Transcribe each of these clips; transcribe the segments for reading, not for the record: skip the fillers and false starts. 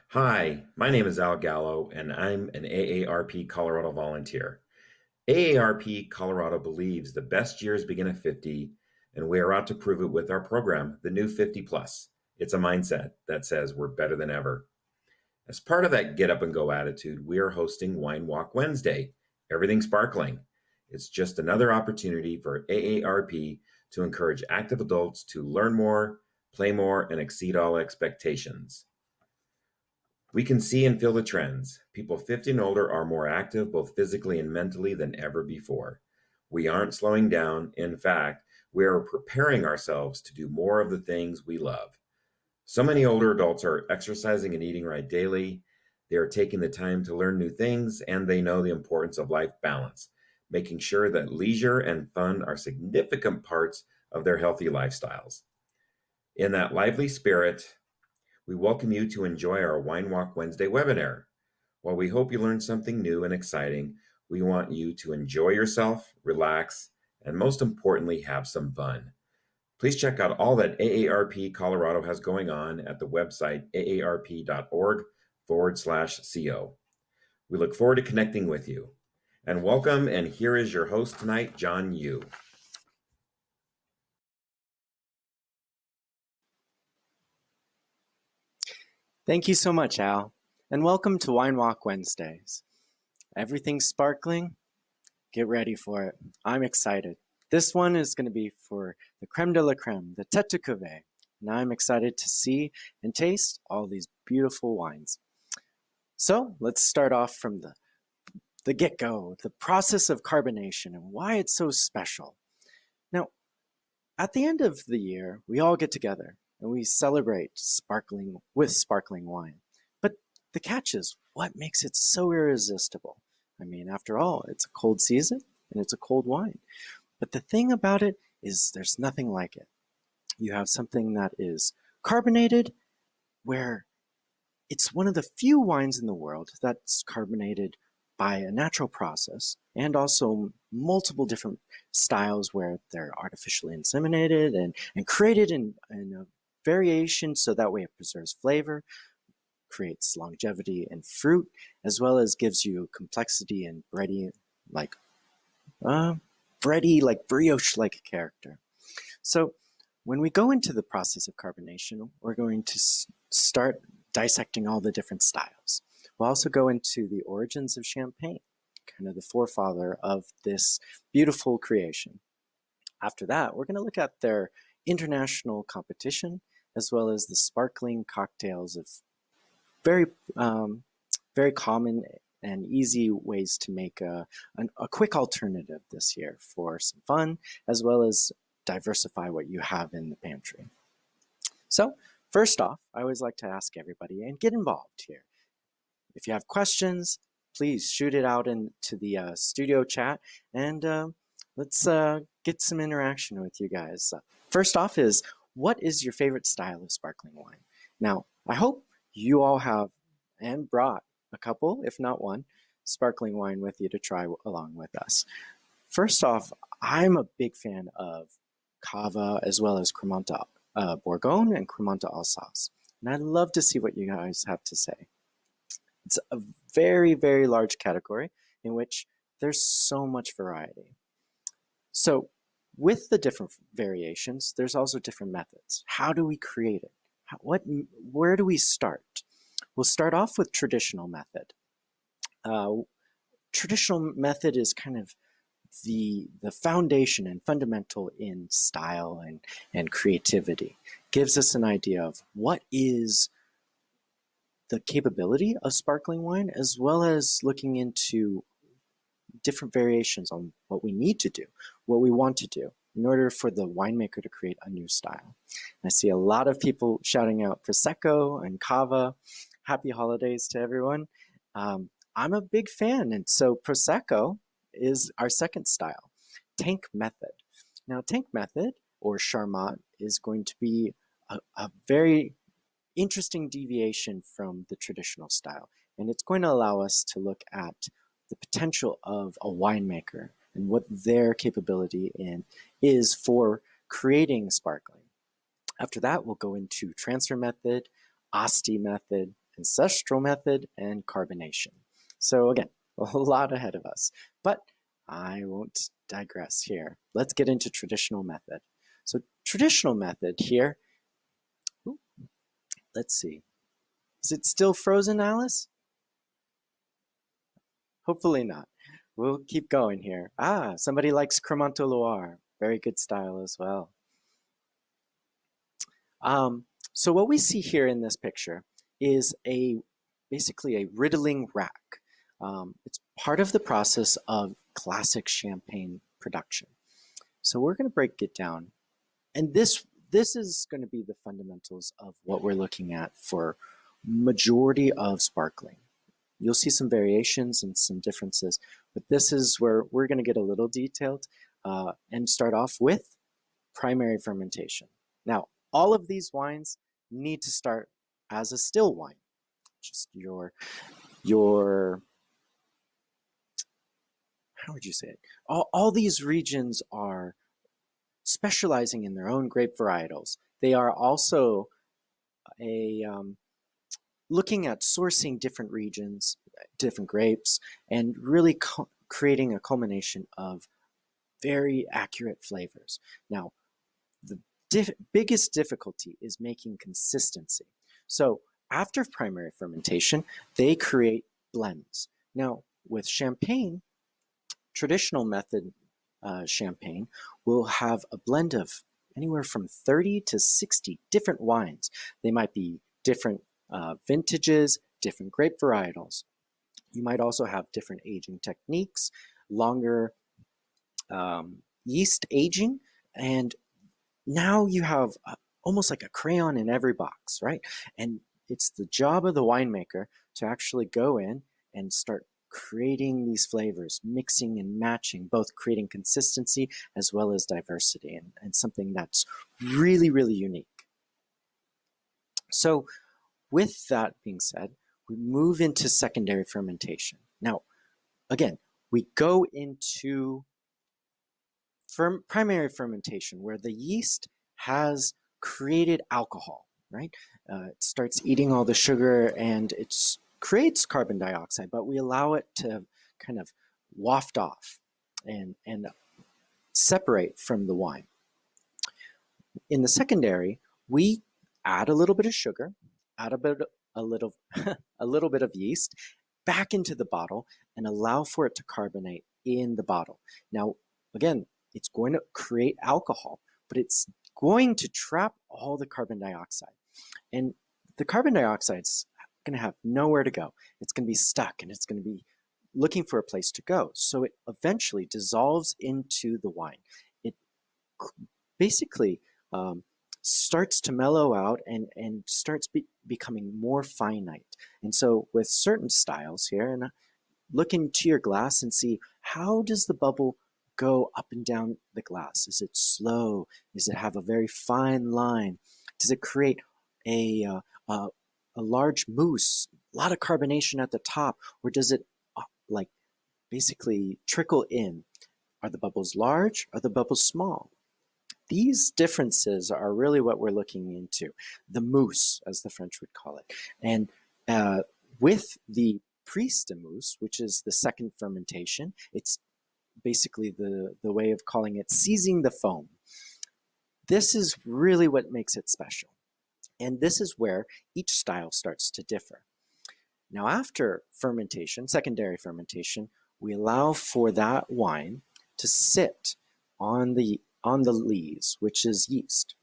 Hi, my name is Al Gallo, and I'm an AARP Colorado volunteer. AARP Colorado believes the best years begin at 50, and we are out to prove it with our program, the new 50 Plus. It's a mindset that says we're better than ever. As part of that get up and go attitude, we are hosting Wine Walk Wednesday, everything sparkling. It's just another opportunity for AARP to encourage active adults to learn more, play more, and exceed all expectations. We can see and feel the trends. People 50 and older are more active, both physically and mentally, than ever before. We aren't slowing down. In fact, we are preparing ourselves to do more of the things we love. So many older adults are exercising and eating right daily. They are taking the time to learn new things, and they know the importance of life balance, making sure that leisure and fun are significant parts of their healthy lifestyles. In that lively spirit, we welcome you to enjoy our Wine Walk Wednesday webinar. While we hope you learn something new and exciting, we want you to enjoy yourself, relax, and most importantly, have some fun. Please check out all that AARP Colorado has going on at the website aarp.org/co. We look forward to connecting with you. And welcome, and here is your host tonight, John Yu. Thank you so much, Al, and welcome to Wine Walk Wednesdays. Everything's sparkling. Get ready for it. I'm excited. This one is going to be for the creme de la creme, the tête de cuvée, and I'm excited to see and taste all these beautiful wines. So let's start off from the get-go, the process of carbonation and why it's so special. Now, at the end of the year, we all get together and we celebrate sparkling wine. But the catch is, what makes it so irresistible? I mean, after all, it's a cold season and it's a cold wine. But the thing about it is there's nothing like it. You have something that is carbonated, where it's one of the few wines in the world that's carbonated by a natural process, and also multiple different styles where they're artificially inseminated and created in a variation so that way it preserves flavor, creates longevity in fruit, as well as gives you complexity and bready, like brioche-like character. So when we go into the process of carbonation, we're going to start dissecting all the different styles. We'll also go into the origins of Champagne, kind of the forefather of this beautiful creation. After that, we're going to look at their international competition, as well as the sparkling cocktails of very common and easy ways to make a quick alternative this year for some fun, as well as diversify what you have in the pantry. So first off, I always like to ask everybody and get involved here. If you have questions, please shoot it out into the studio chat, and let's get some interaction with you guys. First off is, what is your favorite style of sparkling wine? Now, I hope you all have and brought a couple, if not one, sparkling wine with you to try along with us. First off, I'm a big fan of Cava as well as Cremanta Bourgogne and Cremanta Alsace. And I'd love to see what you guys have to say. It's a very, very large category in which there's so much variety. So with the different variations, there's also different methods. How do we create it? Where do we start? We'll start off with traditional method. Traditional method is kind of the foundation and fundamental in style and creativity. Gives us an idea of what is the capability of sparkling wine, as well as looking into different variations on what we need to do, what we want to do, in order for the winemaker to create a new style. And I see a lot of people shouting out Prosecco and Cava. Happy holidays to everyone. I'm a big fan, and so Prosecco is our second style, tank method. Now, tank method, or Charmat, is going to be a very interesting deviation from the traditional style, and it's going to allow us to look at the potential of a winemaker and what their capability is for creating sparkling. After that, we'll go into transfer method, Asti method, ancestral method, and carbonation. So again, a lot ahead of us, but I won't digress here. Let's get into traditional method. So traditional method here, ooh, let's see. Is it still frozen, Alice? Hopefully not. We'll keep going here. Ah, somebody likes Cremanto Loire. Very good style as well. So what we see here in this picture is basically a riddling rack. It's part of the process of classic champagne production. So we're going to break it down. And this is going to be the fundamentals of what we're looking at for majority of sparkling. You'll see some variations and some differences, but this is where we're going to get a little detailed and start off with primary fermentation. Now, all of these wines need to start as a still wine. Just your how would you say it? All these regions are specializing in their own grape varietals. They are also looking at sourcing different regions, different grapes, and really creating a culmination of very accurate flavors. Now, the biggest difficulty is making consistency. So after primary fermentation, they create blends. Now, with champagne, traditional method champagne will have a blend of anywhere from 30 to 60 different wines. They might be different vintages, different grape varietals. You might also have different aging techniques, longer yeast aging, and now you have almost like a crayon in every box, right? And it's the job of the winemaker to actually go in and start creating these flavors, mixing and matching, both creating consistency as well as diversity, and something that's really, really unique. So with that being said, we move into secondary fermentation. Now, again, we go into primary fermentation where the yeast has created alcohol, right? It starts eating all the sugar and it creates carbon dioxide, but we allow it to kind of waft off and separate from the wine. In the secondary, we add a little bit of sugar, add a little bit of yeast back into the bottle and allow for it to carbonate in the bottle. Now, again, it's going to create alcohol, but it's going to trap all the carbon dioxide. And the carbon dioxide's going to have nowhere to go. It's going to be stuck and it's going to be looking for a place to go. So it eventually dissolves into the wine. It basically starts to mellow out and starts becoming more finite. And so with certain styles here, and look into your glass and see, how does the bubble go up and down the glass? Is it slow? Does it have a very fine line? Does it create a large mousse, a lot of carbonation at the top, or does it like basically trickle in? Are the bubbles large? Are the bubbles small? These differences are really what we're looking into, the mousse, as the French would call it. And with the prise de mousse, which is the second fermentation, it's basically the way of calling it seizing the foam. This is really what makes it special. And this is where each style starts to differ. Now, after fermentation, secondary fermentation, we allow for that wine to sit on the lees, which is yeast.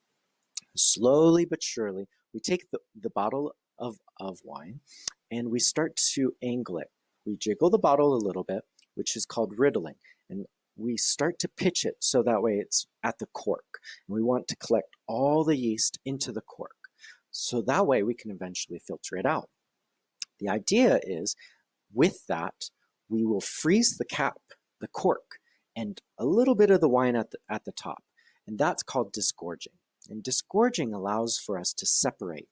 Slowly but surely, we take the bottle of wine and we start to angle it. We jiggle the bottle a little bit, which is called riddling. And we start to pitch it so that way it's at the cork. And we want to collect all the yeast into the cork. So that way we can eventually filter it out. The idea is, with that, we will freeze the cap, the cork, and a little bit of the wine at the top. And that's called disgorging. And disgorging allows for us to separate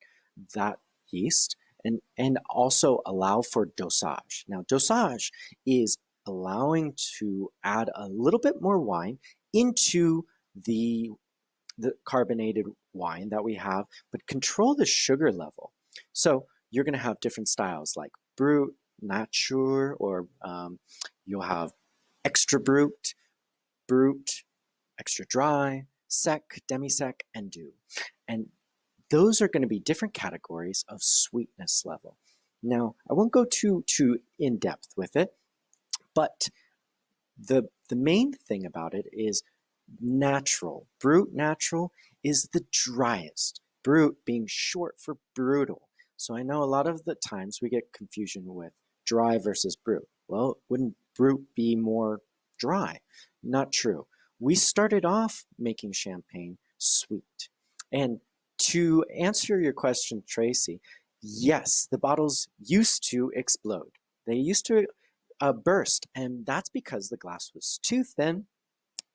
that yeast and also allow for dosage. Now, dosage is allowing to add a little bit more wine into the carbonated wine that we have, but control the sugar level. So you're going to have different styles like brut, nature, or you'll have extra brut, brut, extra dry, sec, demi-sec, and doux. And those are going to be different categories of sweetness level. Now, I won't go too in depth with it, but the main thing about it is natural. Brut natural is the driest. Brut being short for brutal. So I know a lot of the times we get confusion with dry versus brut. Well, wouldn't brut be more dry? Not true. We started off making champagne sweet. And to answer your question, Tracy, yes, the bottles used to explode. They used to burst, and that's because the glass was too thin.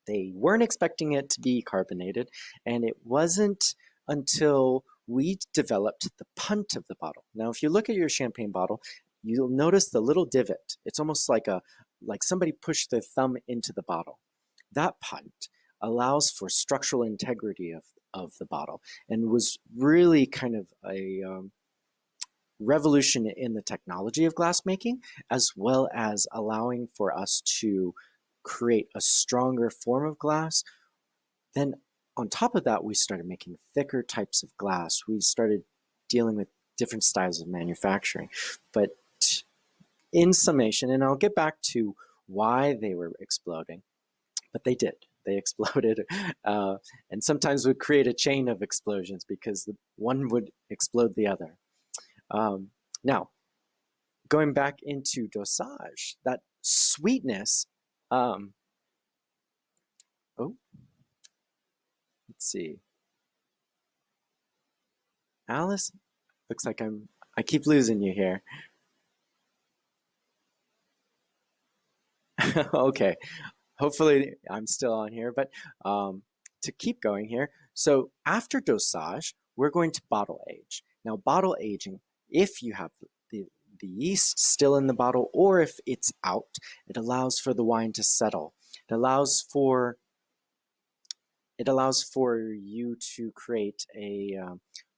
They weren't expecting it to be carbonated, and it wasn't until we developed the punt of the bottle. Now, if you look at your champagne bottle, you'll notice the little divot. It's almost like somebody pushed their thumb into the bottle. That punt allows for structural integrity of the bottle and was really kind of a revolution in the technology of glassmaking, as well as allowing for us to create a stronger form of glass. Then on top of that, we started making thicker types of glass. We started dealing with different styles of manufacturing. But in summation, and I'll get back to why they were exploding, but they did. They exploded, and sometimes would create a chain of explosions because the one would explode the other. Now, going back into dosage, that sweetness. Oh, let's see. Alice, looks like I keep losing you here. Okay, hopefully I'm still on here, but to keep going here. So after dosage, we're going to bottle age. Now, bottle aging, if you have the yeast still in the bottle or if it's out, it allows for the wine to settle. It allows for you to create a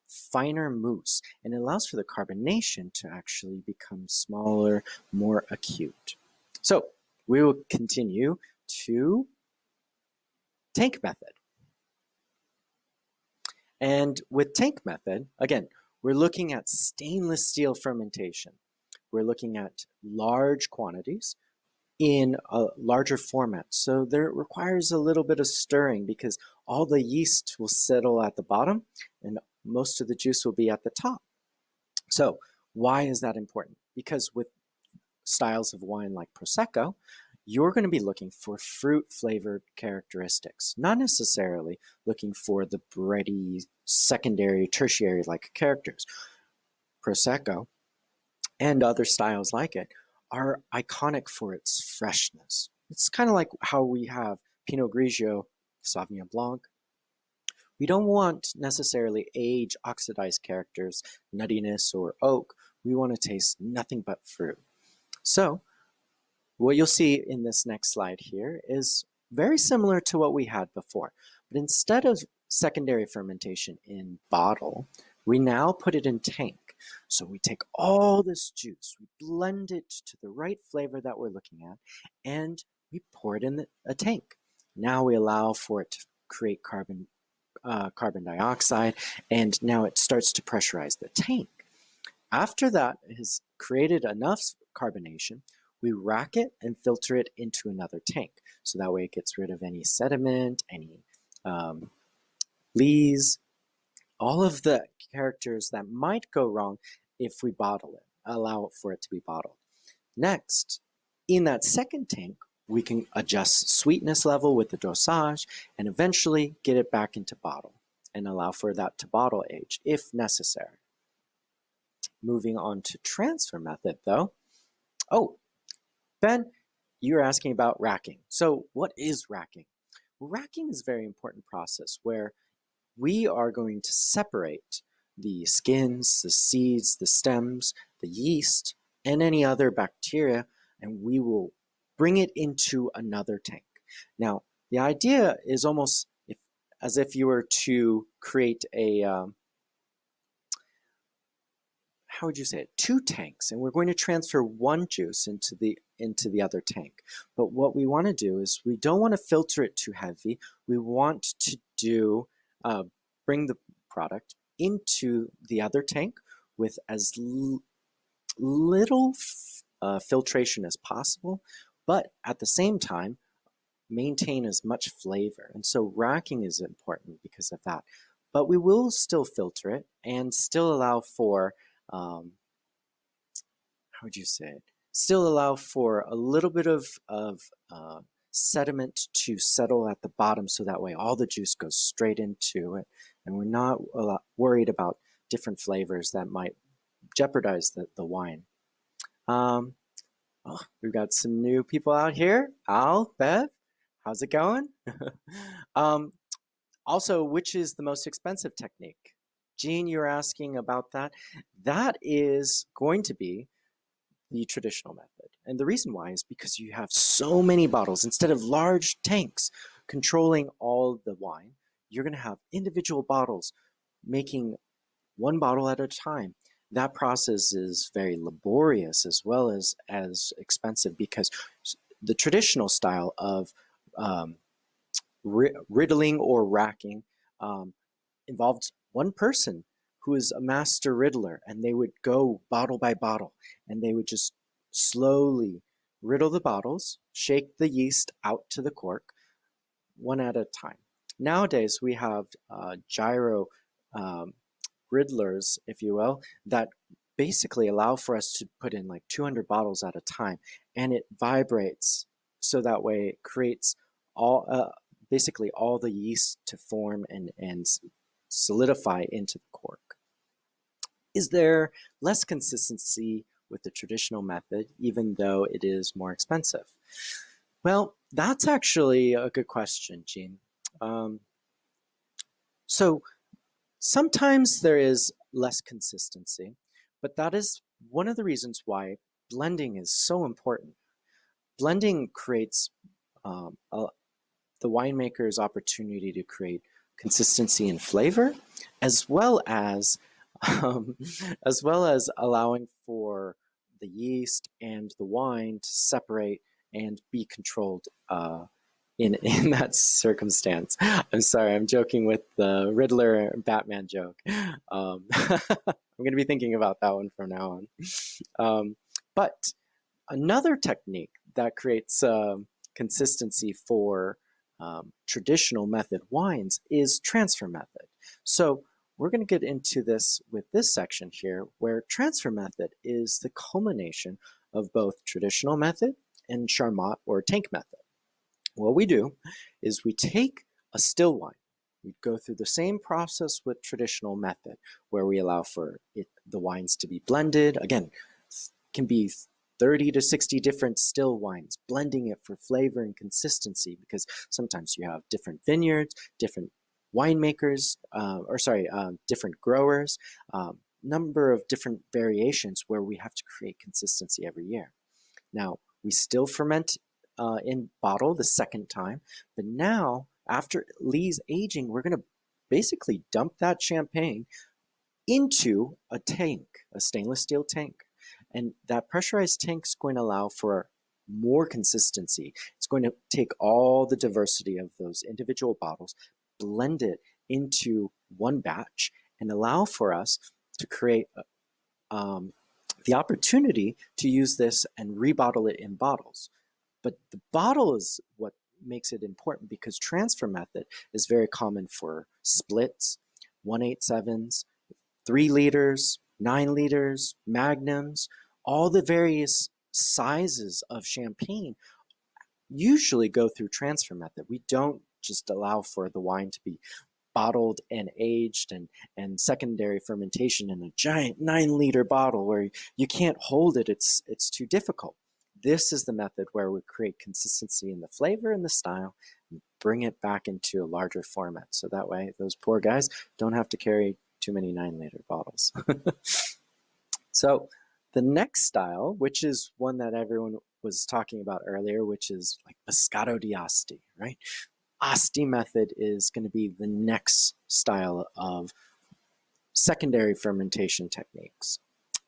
finer mousse, and it allows for the carbonation to actually become smaller, more acute. So we will continue to tank method. And with tank method, again, we're looking at stainless steel fermentation. We're looking at large quantities in a larger format. So there requires a little bit of stirring because all the yeast will settle at the bottom and most of the juice will be at the top. So why is that important? Because with styles of wine like Prosecco, you're going to be looking for fruit flavored characteristics, not necessarily looking for the bready secondary, tertiary like characters. Prosecco and other styles like it are iconic for its freshness. It's kind of like how we have Pinot Grigio, Sauvignon Blanc. We don't want necessarily age oxidized characters, nuttiness, or oak. We want to taste nothing but fruit. So what you'll see in this next slide here is very similar to what we had before. But instead of secondary fermentation in bottle, we now put it in tank. So we take all this juice, we blend it to the right flavor that we're looking at, and we pour it in a tank. Now we allow for it to create carbon dioxide, and now it starts to pressurize the tank. After that has created enough carbonation, we rack it and filter it into another tank. So that way it gets rid of any sediment, any lees, all of the characters that might go wrong if we bottle it, allow for it to be bottled. Next, in that second tank, we can adjust sweetness level with the dosage and eventually get it back into bottle and allow for that to bottle age if necessary. Moving on to transfer method though. Oh, Ben, you're asking about racking. So what is racking? Well, racking is a very important process where we are going to separate the skins, the seeds, the stems, the yeast, and any other bacteria, and we will bring it into another tank. Now, the idea is almost as if you were to create a, how would you say it, two tanks, and we're going to transfer one juice into the other tank. But what we want to do is we don't want to filter it too heavy. We want to bring the product into the other tank with as little filtration as possible, but at the same time maintain as much flavor. And so racking is important because of that. But we will still filter it and still allow for, how would you say it? Still allow for a little bit of sediment to settle at the bottom, so that way all the juice goes straight into it, and we're not worried about different flavors that might jeopardize the wine. Oh, we've got some new people out here. Al, Bev, how's it going? Also, which is the most expensive technique? Gene, you were asking about that. That is going to be the traditional method. And the reason why is because you have so many bottles. Instead of large tanks controlling all the wine, you're going to have individual bottles making one bottle at a time. That process is very laborious as well as expensive, because the traditional style of riddling or racking involved one person who is a master riddler, and they would go bottle by bottle, and they would just slowly riddle the bottles, shake the yeast out to the cork, one at a time. Nowadays, we have gyro riddlers, if you will, that basically allow for us to put in like 200 bottles at a time, and it vibrates, so that way it creates basically all the yeast to form and solidify into the cork. Is there less consistency with the traditional method, even though it is more expensive? Well, that's actually a good question, Gene. So sometimes there is less consistency, but that is one of the reasons why blending is so important. Blending creates the winemaker's opportunity to create consistency in flavor, as well as allowing for the yeast and the wine to separate and be controlled in that circumstance. I'm sorry, I'm joking with the Riddler Batman joke. I'm going to be thinking about that one from now on. But another technique that creates consistency for traditional method wines is transfer method. So we're going to get into this with this section here, where transfer method is the culmination of both traditional method and Charmat or tank method. What we do is we take a still wine. We go through the same process with traditional method, where we allow for the wines to be blended. Again, can be 30 to 60 different still wines, blending it for flavor and consistency, because sometimes you have different vineyards, different winemakers, different growers, number of different variations where we have to create consistency every year. Now, we still ferment in bottle the second time, but now after Lee's aging, we're going to basically dump that champagne into a tank, a stainless steel tank. And that pressurized tank is going to allow for more consistency. It's going to take all the diversity of those individual bottles, blend it into one batch, and allow for us to create the opportunity to use this and rebottle it in bottles. But the bottle is what makes it important, because transfer method is very common for splits, 187s, 3 liters, 9 liters, magnums, all the various sizes of champagne usually go through transfer method. We don't just allow for the wine to be bottled and aged and secondary fermentation in a giant 9-liter bottle where you can't hold it. It's too difficult. This is the method where we create consistency in the flavor and the style and bring it back into a larger format. So that way those poor guys don't have to carry too many 9-liter bottles. So the next style, which is one that everyone was talking about earlier, which is like Moscato d'Asti, right? Asti method is going to be the next style of secondary fermentation techniques.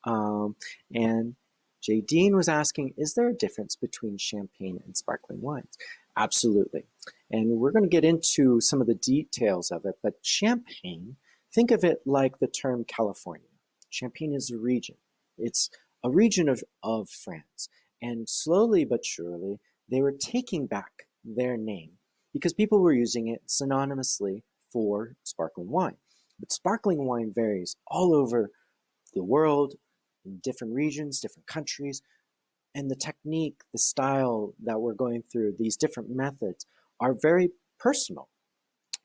And Jay Dean was asking, is there a difference between champagne and sparkling wines? Absolutely. And we're going to get into some of the details of it, but champagne, think of it like the term California. Champagne is a region. It's a region of France. And slowly but surely, they were taking back their name because people were using it synonymously for sparkling wine. But sparkling wine varies all over the world, in different regions, different countries, and the technique, the style that we're going through, these different methods are very personal.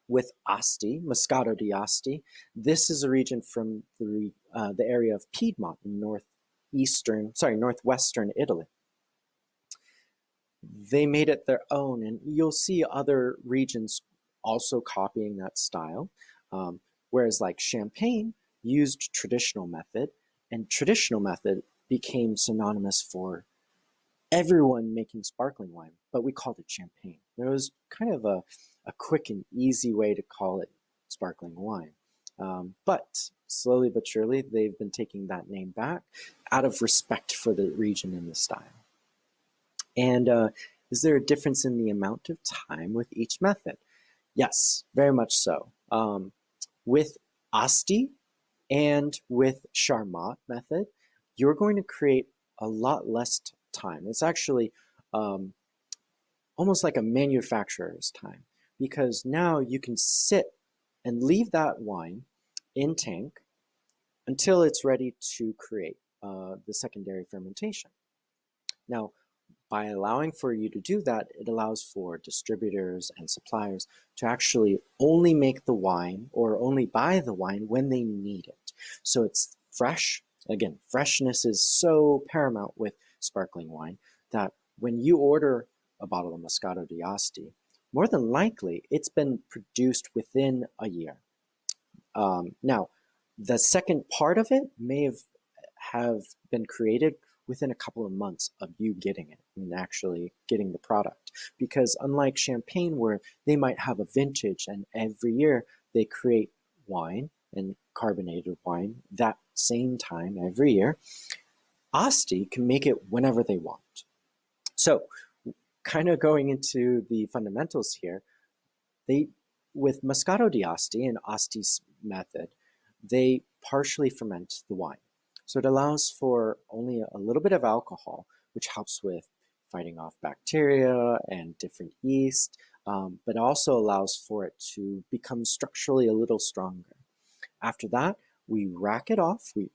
With Asti, Moscato d'Asti, this is a region from the area of Piedmont in northwestern Italy. They made it their own, and you'll see other regions also copying that style. Whereas like Champagne used traditional method, and traditional method became synonymous for everyone making sparkling wine, but we called it champagne. There was kind of a quick and easy way to call it sparkling wine. But slowly but surely, they've been taking that name back out of respect for the region and the style. And is there a difference in the amount of time with each method? Yes, very much so. With Asti and with Charmat method, you're going to create a lot less time. It's actually almost like a manufacturer's time because now you can sit and leave that wine in tank until it's ready to create the secondary fermentation. Now, by allowing for you to do that, it allows for distributors and suppliers to actually only make the wine or only buy the wine when they need it. So it's fresh. Again, freshness is so paramount with sparkling wine that when you order a bottle of Moscato d'Asti, more than likely it's been produced within a year. Now, the second part of it may have been created within a couple of months of you getting it and actually getting the product. Because unlike champagne, where they might have a vintage and every year they create wine and carbonated wine that same time every year, Asti can make it whenever they want. So, kind of going into the fundamentals here, they with Moscato d'Asti and Asti's method, they partially ferment the wine. So it allows for only a little bit of alcohol, which helps with fighting off bacteria and different yeast, but also allows for it to become structurally a little stronger. After that, we rack it off. We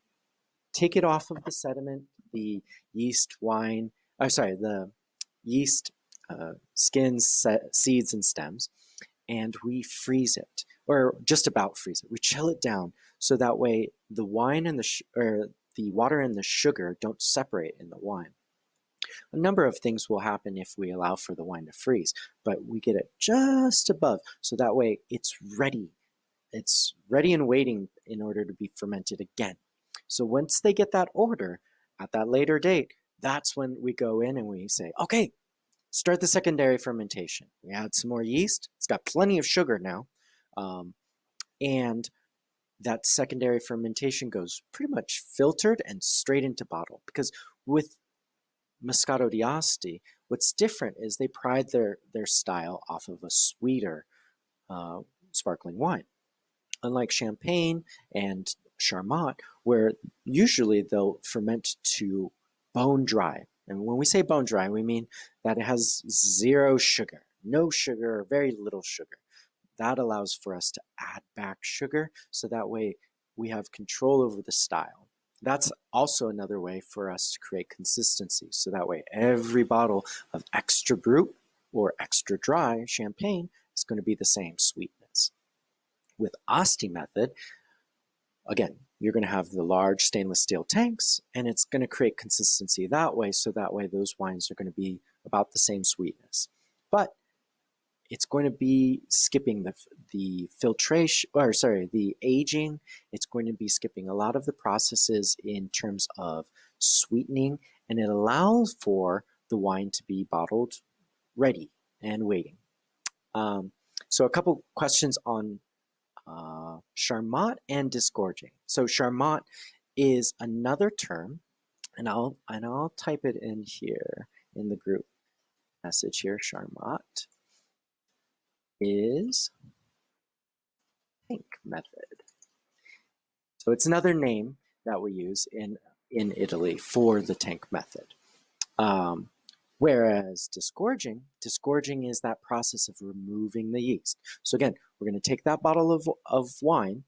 take it off of the sediment, the yeast wine, the yeast skins, seeds, and stems, and we freeze it, or just about freeze it. We chill it down so that way the wine and the water and the sugar don't separate in the wine. A number of things will happen if we allow for the wine to freeze, but we get it just above so that way it's ready. It's ready and waiting in order to be fermented again. So once they get that order at that later date, that's when we go in and we say, okay, start the secondary fermentation. We add some more yeast. It's got plenty of sugar now. And that secondary fermentation goes pretty much filtered and straight into bottle. Because with Moscato d'Asti, what's different is they pride their style off of a sweeter sparkling wine. Unlike champagne and Charmat, where usually they'll ferment to bone dry. And when we say bone dry, we mean that it has zero sugar, no sugar, or very little sugar. That allows for us to add back sugar so that way we have control over the style. That's also another way for us to create consistency. So that way every bottle of extra brut or extra dry champagne is going to be the same sweetness. With Asti method, again, you're going to have the large stainless steel tanks, and it's going to create consistency that way, so that way those wines are going to be about the same sweetness. But it's going to be skipping the filtration, or sorry, the aging. It's going to be skipping a lot of the processes in terms of sweetening, and it allows for the wine to be bottled ready and waiting. Um, so a couple questions on Charmat and disgorging. So Charmat is another term, and I'll type it in here in the group message here. Charmat is tank method. So it's another name that we use in Italy for the tank method. Whereas disgorging is that process of removing the yeast. So again, we're going to take that bottle of wine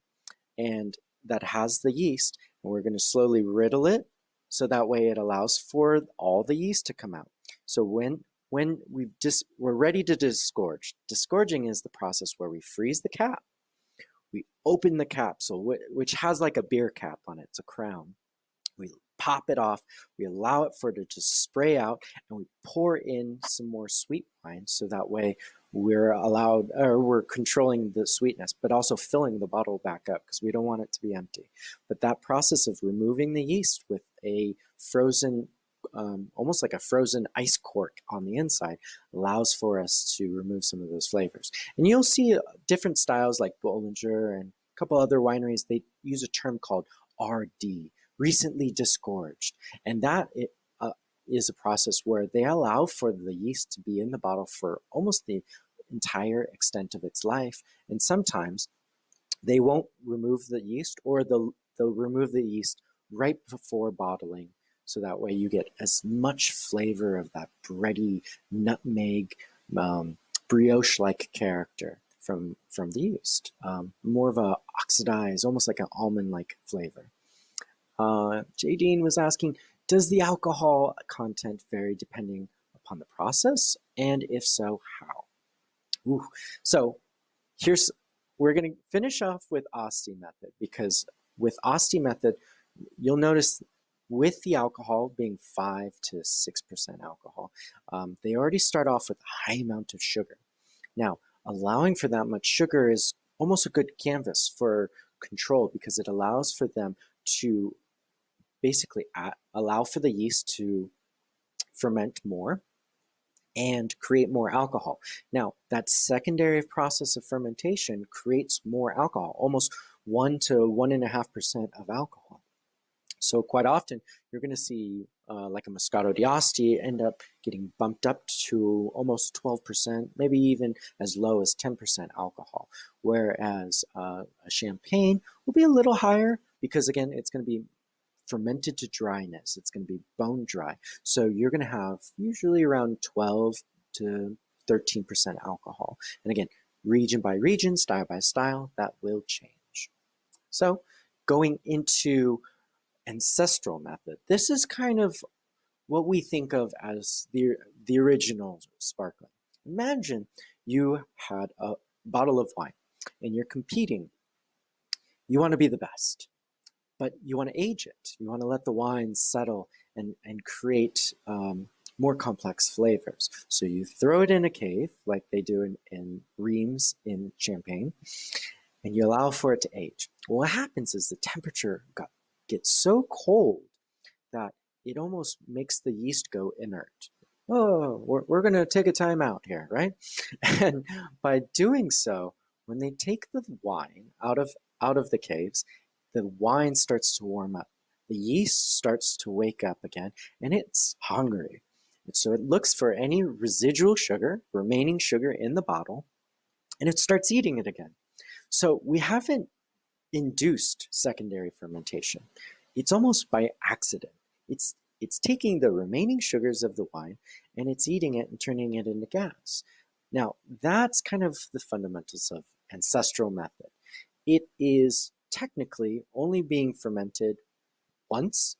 and that has the yeast, and we're going to slowly riddle it so that way it allows for all the yeast to come out. So when we're ready to disgorge, disgorging is the process where we freeze the cap, we open the capsule, which has like a beer cap on it, it's a crown. We pop it off, we allow it for it to spray out, and we pour in some more sweet wine so that way we're controlling the sweetness, but also filling the bottle back up because we don't want it to be empty. But that process of removing the yeast with a frozen, almost like a frozen ice cork on the inside, allows for us to remove some of those flavors. And you'll see different styles like Bollinger and a couple other wineries, they use a term called RD, recently disgorged. And that is a process where they allow for the yeast to be in the bottle for almost the entire extent of its life. And sometimes they won't remove the yeast, or they'll remove the yeast right before bottling. So that way you get as much flavor of that bready, nutmeg, brioche-like character from the yeast. More of a oxidized, almost like an almond-like flavor. Jadine was asking, does the alcohol content vary depending upon the process? And if so, how? Ooh. So we're going to finish off with Asti method, because with Asti method, you'll notice with the alcohol being 5 to 6% alcohol, they already start off with a high amount of sugar. Now, allowing for that much sugar is almost a good canvas for control, because it allows for them to basically allow for the yeast to ferment more and create more alcohol. Now, that secondary process of fermentation creates more alcohol, almost 1 to 1.5% of alcohol. So quite often, you're going to see like a Moscato d'Asti end up getting bumped up to almost 12%, maybe even as low as 10% alcohol. Whereas a Champagne will be a little higher because, again, it's going to be fermented to dryness. It's going to be bone dry. So you're going to have usually around 12 to 13% alcohol. And again, region by region, style by style, that will change. So going into ancestral method, this is kind of what we think of as the original sparkling. Imagine you had a bottle of wine and you're competing. You want to be the best, but you want to age it. You want to let the wine settle and create more complex flavors. So you throw it in a cave like they do in Reims in Champagne, and you allow for it to age. Well, what happens is the temperature gets so cold that it almost makes the yeast go inert. Oh, we're going to take a time out here, right? And by doing so, when they take the wine out of the caves, the wine starts to warm up. The yeast starts to wake up again, and it's hungry. And so it looks for any residual sugar, remaining sugar in the bottle, and it starts eating it again. So we haven't induced secondary fermentation. It's almost by accident. It's taking the remaining sugars of the wine and it's eating it and turning it into gas. Now, that's kind of the fundamentals of ancestral method. It is technically only being fermented once,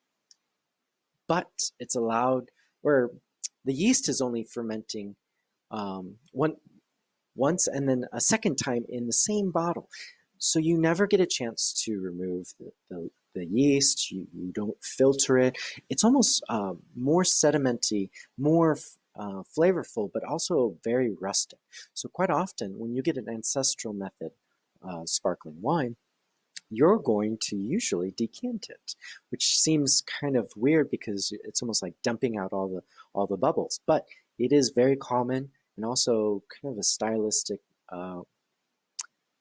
but it's allowed, or the yeast is only fermenting once and then a second time in the same bottle. So you never get a chance to remove the yeast, you don't filter it. It's almost more sedimenty, more flavorful, but also very rustic. So quite often when you get an ancestral method sparkling wine, you're going to usually decant it, which seems kind of weird because it's almost like dumping out all the bubbles. But it is very common and also kind of a stylistic uh,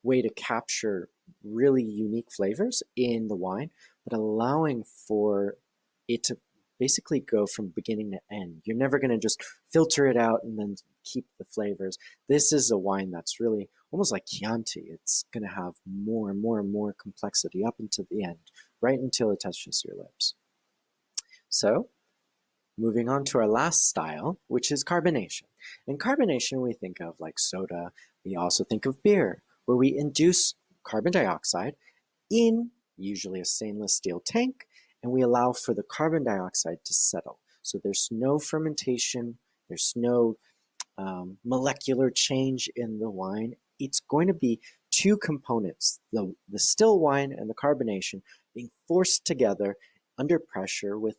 way to capture really unique flavors in the wine, but allowing for it to basically go from beginning to end. You're never going to just filter it out and then keep the flavors. This is a wine that's really almost like Chianti. It's going to have more and more and more complexity up until the end, right until it touches your lips. So, moving on to our last style, which is carbonation. In carbonation, we think of like soda. We also think of beer, where we induce carbon dioxide in usually a stainless steel tank, and we allow for the carbon dioxide to settle. So there's no fermentation, there's no molecular change in the wine. It's going to be two components, the still wine and the carbonation, being forced together under pressure with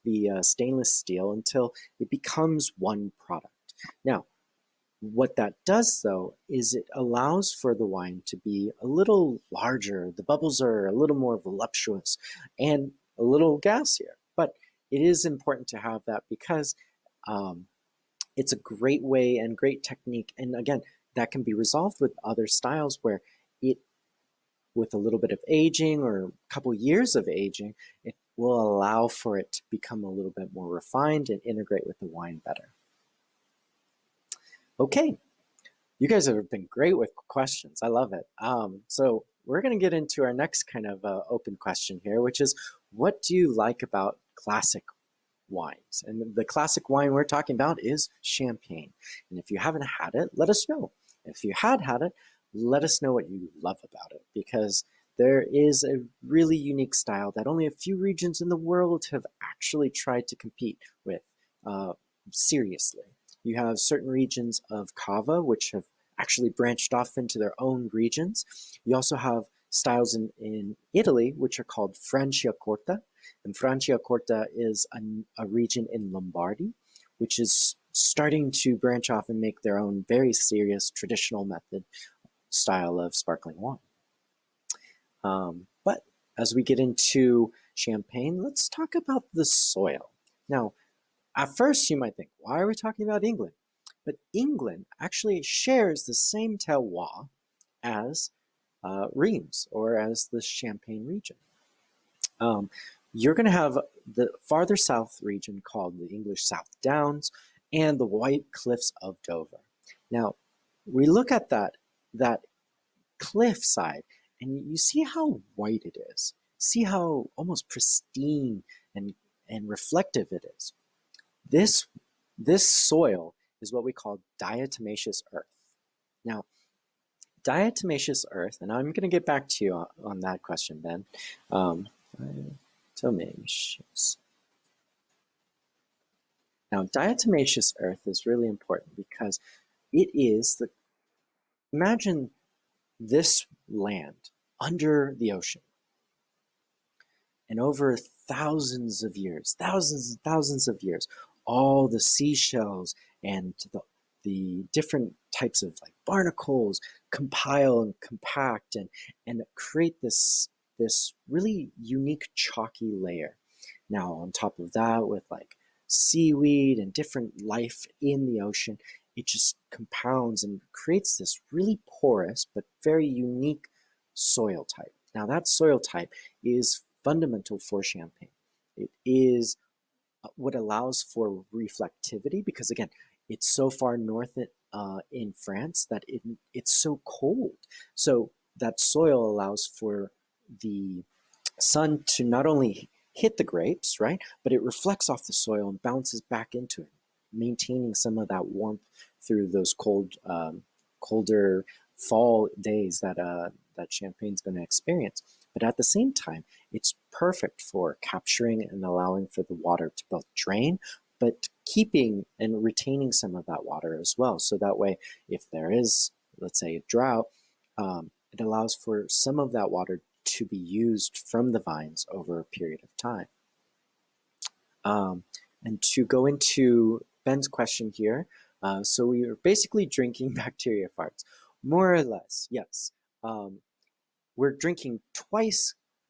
the stainless steel until it becomes one product. Now, what that does, though, is it allows for the wine to be a little larger. The bubbles are a little more voluptuous and a little gassier. But it is important to have that because um, it's a great way and great technique. And again, that can be resolved with other styles where it, with a little bit of aging or a couple years of aging, it will allow for it to become a little bit more refined and integrate with the wine better. Okay, you guys have been great with questions. I love it. So we're going to get into our next kind of open question here, which is, what do you like about classic wines? And the classic wine we're talking about is champagne. And if you haven't had it, let us know. If you had it, let us know what you love about it, because there is a really unique style that only a few regions in the world have actually tried to compete with uh, seriously. You have certain regions of Cava, which have actually branched off into their own regions. You also have styles in Italy, which are called Franciacorta. And Franciacorta is a region in Lombardy, which is starting to branch off and make their own very serious traditional method style of sparkling wine. But as we get into champagne, let's talk about the soil. Now, at first, you might think, why are we talking about England? But England actually shares the same terroir as Reims, or as the Champagne region. Um, you're going to have the farther south region called the English South Downs and the White Cliffs of Dover. Now, we look at that cliff side, and you see how white it is. See how almost pristine and reflective it is. This this soil is what we call diatomaceous earth. Now, diatomaceous earth, and I'm going to get back to you on that question, Ben. Um, diatomaceous. Now, diatomaceous earth is really important because it is the, imagine this land under the ocean, and over thousands of years, thousands and thousands of years, all the seashells and the different types of like barnacles compile and compact and create this really unique chalky layer. Now, on top of that, with like seaweed and different life in the ocean, it just compounds and creates this really porous but very unique soil type. Now, that soil type is fundamental for champagne. It is what allows for reflectivity because, again, it's so far north in France that it's so cold. So that soil allows for the sun to not only hit the grapes, right, but it reflects off the soil and bounces back into it, maintaining some of that warmth through those colder fall days that Champagne's going to experience. But at the same time, it's perfect for capturing and allowing for the water to both drain, but keeping and retaining some of that water as well. So that way, if there is, let's say, a drought, it allows for some of that water to be used from the vines over a period of time. And to go into Ben's question here, so we are basically drinking bacteria farts, more or less, yes. we're drinking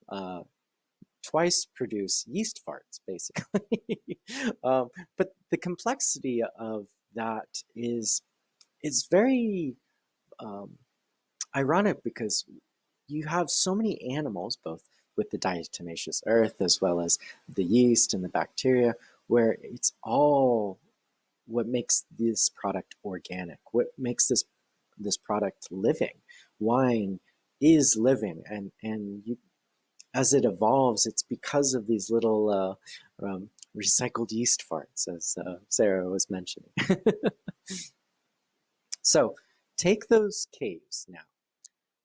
uh, twice produce yeast farts, basically. um, but the complexity of that is very um, ironic because you have so many animals, both with the diatomaceous earth as well as the yeast and the bacteria, where it's all what makes this product organic, what makes this product living. Wine is living, and you, as it evolves, it's because of these little recycled yeast farts, as Sarah was mentioning. So take those caves now.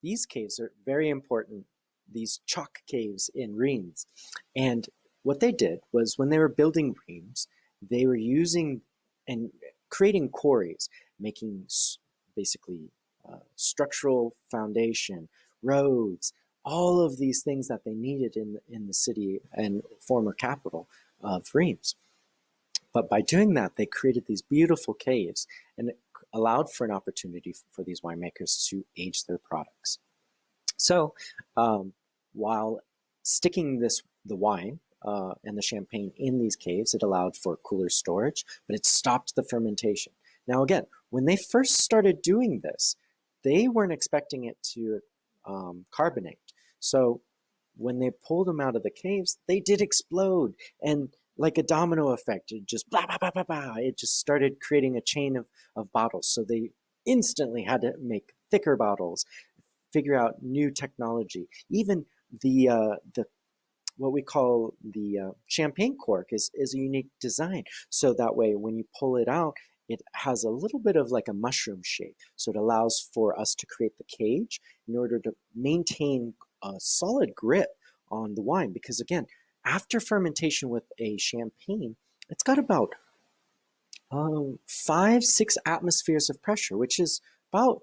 These caves are very important, these chalk caves in Rheims. And what they did was when they were building Rheims, they were using and creating quarries, making basically structural foundation, roads, all of these things that they needed in the city and former capital of Rheims. But by doing that, they created these beautiful caves, and it allowed for an opportunity for these winemakers to age their products. So while sticking the wine and the champagne in these caves, it allowed for cooler storage, but it stopped the fermentation. Now, again, when they first started doing this, they weren't expecting it to carbonate. So when they pulled them out of the caves, they did explode. And like a domino effect, it just blah, blah, blah, blah, blah. It just started creating a chain of bottles. So they instantly had to make thicker bottles, figure out new technology. Even the what we call the champagne cork is a unique design. So that way, when you pull it out, it has a little bit of like a mushroom shape. So it allows for us to create the cage in order to maintain a solid grip on the wine. Because again, after fermentation with a champagne, it's got about 5, 6 atmospheres of pressure, which is about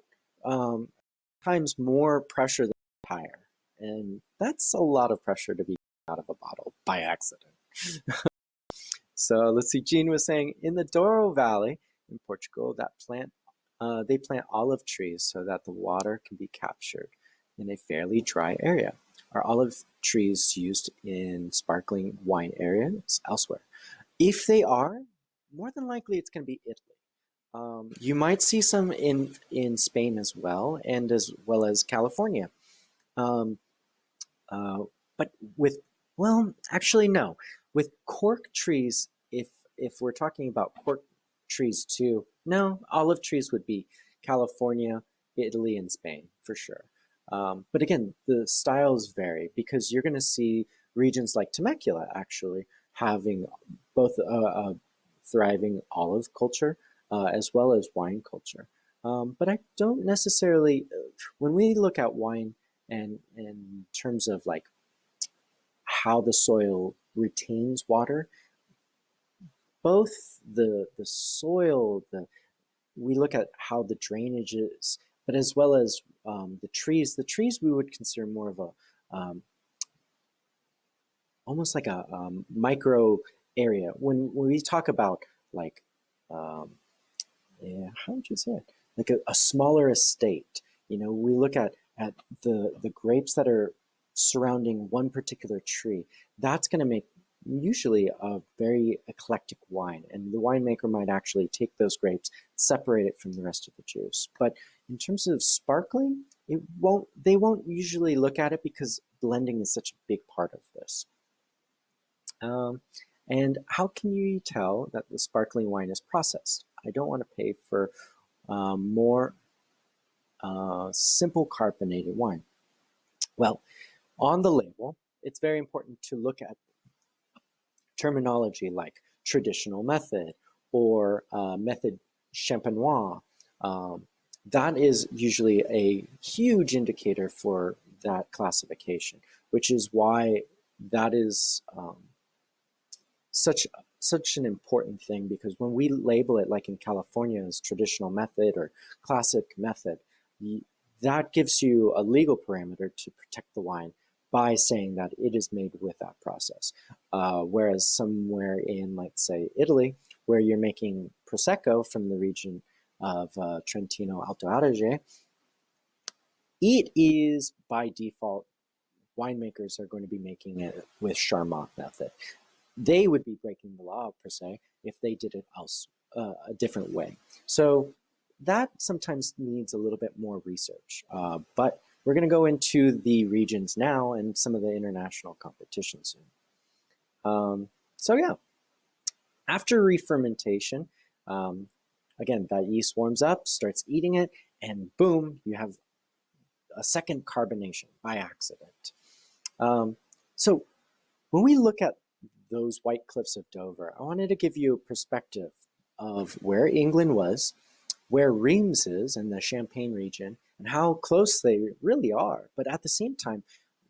times more pressure than higher. And that's a lot of pressure to be out of a bottle by accident. So let's see, Jean was saying in the Douro Valley in Portugal, they plant olive trees so that the water can be captured in a fairly dry area. Are olive trees used in sparkling wine areas elsewhere? If they are, more than likely it's going to be Italy. You might see some in Spain as well as California. Um, but with, well, actually, no. With cork trees, if we're talking about cork trees too, no, olive trees would be California, Italy, and Spain for sure. But again, the styles vary because you're going to see regions like Temecula actually having both a thriving olive culture as well as wine culture. But I don't necessarily, when we look at wine and in terms of like how the soil retains water, both the soil, we look at how the drainage is, but as well as the trees. The trees we would consider more of a almost like a micro area. When we talk about like um, yeah, how would you say it? Like a smaller estate. You know, we look at the grapes that are surrounding one particular tree. That's going to make usually a very eclectic wine, and the winemaker might actually take those grapes, separate it from the rest of the juice. But in terms of sparkling, it won't. They won't usually look at it because blending is such a big part of this. Um, and how can you tell that the sparkling wine is processed? I don't want to pay for more simple carbonated wine. Well, on the label, it's very important to look at terminology like traditional method or method champenois. Um, that is usually a huge indicator for that classification, which is why that is such such an important thing, because when we label it like in California as traditional method or classic method, that gives you a legal parameter to protect the wine by saying that it is made with that process. Whereas somewhere in, let's say, Italy, where you're making Prosecco from the region of Trentino Alto Adige, It is by default, winemakers are going to be making it with Charmat method. They would be breaking the law per se if they did it else a different way. So that sometimes needs a little bit more research. But we're going to go into the regions now and some of the international competition soon. So yeah, after re-fermentation, again, that yeast warms up, starts eating it, and boom, you have a second carbonation by accident. So when we look at those White Cliffs of Dover, I wanted to give you a perspective of where England was, where Reims is in the Champagne region, and how close they really are. But at the same time,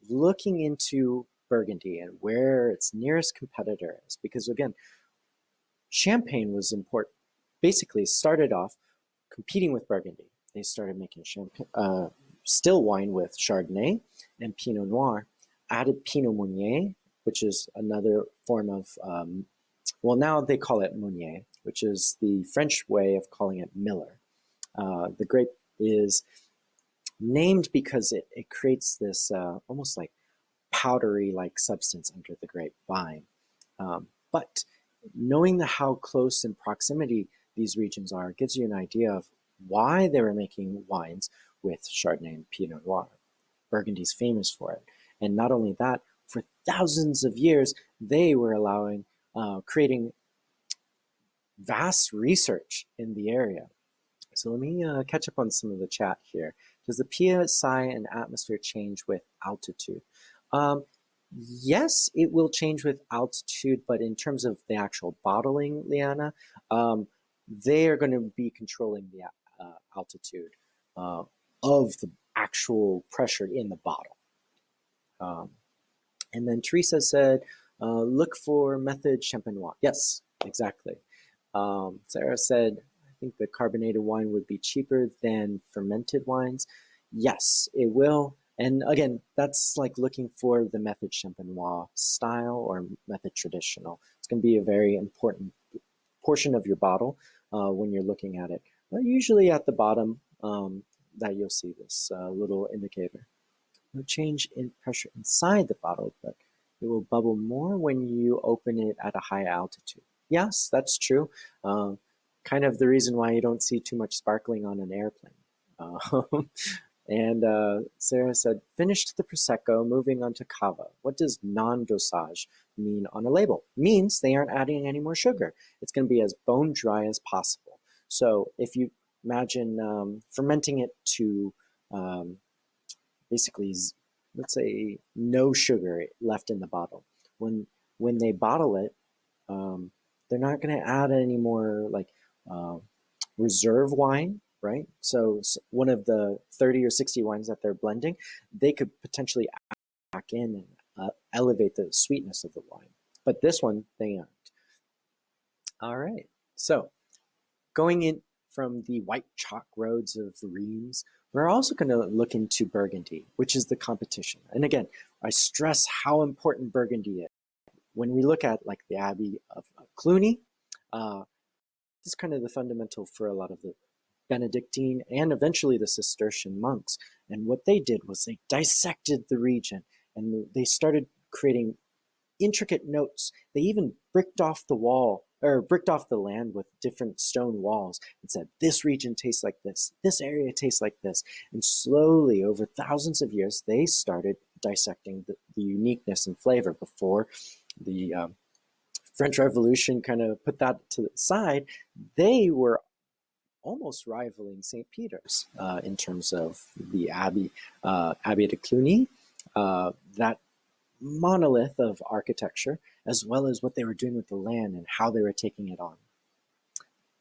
looking into Burgundy and where its nearest competitor is, because again, Champagne was important. Basically, started off competing with Burgundy. They started making still wine with Chardonnay and Pinot Noir, added Pinot Meunier, which is another form of, well, now they call it Meunier, which is the French way of calling it Miller. The grape is named because it creates this almost like powdery like substance under the grapevine. But knowing how close in proximity these regions are gives you an idea of why they were making wines with Chardonnay and Pinot Noir. Burgundy's famous for it. And not only that, for thousands of years, they were creating vast research in the area. So let me catch up on some of the chat here. Does the PSI and atmosphere change with altitude? Yes, it will change with altitude, but in terms of the actual bottling, Liana, they are going to be controlling the altitude of the actual pressure in the bottle. And then Teresa said, look for method champenois. Yes, exactly. Sarah said, I think the carbonated wine would be cheaper than fermented wines. Yes, it will. And again, that's like looking for the method champenois style or method traditional. It's going to be a very important portion of your bottle when you're looking at it. But usually at the bottom that you'll see this little indicator. No change in pressure inside the bottle, but it will bubble more when you open it at a high altitude. Yes, that's true. Kind of the reason why you don't see too much sparkling on an airplane. And Sarah said, finished the Prosecco, moving on to Cava. What does non-dosage mean on a label? It means they aren't adding any more sugar. It's going to be as bone dry as possible. So if you imagine fermenting it to basically, let's say, no sugar left in the bottle. When they bottle it, they're not going to add any more like reserve wine, right? So one of the 30 or 60 wines that they're blending, they could potentially add back in and elevate the sweetness of the wine. But this one, they aren't. All right. So going in from the white chalk roads of Reims, we're also going to look into Burgundy, which is the competition. And again, I stress how important Burgundy is. When we look at like the Abbey of Cluny, this is kind of the fundamental for a lot of the Benedictine and eventually the Cistercian monks. And what they did was they dissected the region and they started creating intricate notes. They even bricked off the wall or bricked off the land with different stone walls and said, this region tastes like this area tastes like this. And slowly over thousands of years, they started dissecting the uniqueness and flavor. Before the French Revolution kind of put that to the side, they were almost rivaling St. Peter's in terms of the Abbey de Cluny, that monolith of architecture, as well as what they were doing with the land and how they were taking it on.